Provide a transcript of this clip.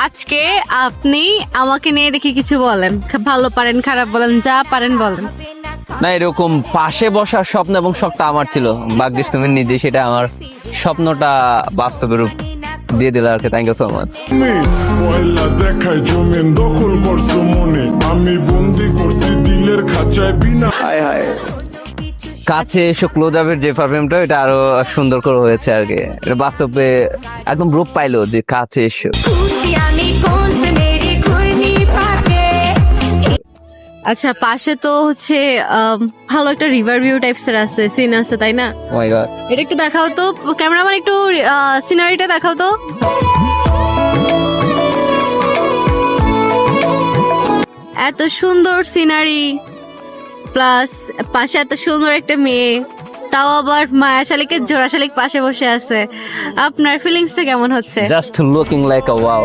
আজকে আপনি আমাকে নিয়ে দেখি কিছু বলেন, ভালো পারেন খারাপ বলেন, যা পারেন বলেন। না, এরকম পাশে বসার স্বপ্ন এবং শখটা আমার ছিল, ভাগ্যিস তুমি নিজে সেটা আমার স্বপ্নটা বাস্তবে রূপ দিয়ে দিলে আর কি। Thank you so much. পয়লা দেখায় জমিন দখল করছো মনে, আমি বন্দি করছি দিলের খাঁচায় বিনা। হায় হায়, কাছে এসো ক্লোজ আপের যে পারফিউমটা, এটা আরো সুন্দর করে হয়েছে আর কি। এটা বাস্তবে একদম রূপ পাইলো যে কাছে এসো। আচ্ছা, পাশে তো হচ্ছে ভালো একটা রিভার ভিউ টাইপস এর আছে, সিন আছে, তাই না? ও মাই গড, এটা একটু দেখাও তো, ক্যামেরাম্যান একটু সিনারিটা দেখাও তো। এত সুন্দর সিনারি, প্লাস পাশে এত সুন্দর একটা মেয়ে, তাও আবার মায়া শালিকের জোড়া শালিক পাশে বসে আছে। আপনার ফিলিংসটা কেমন হচ্ছে? জাস্ট লুকিং লাইক আ ওয়াও।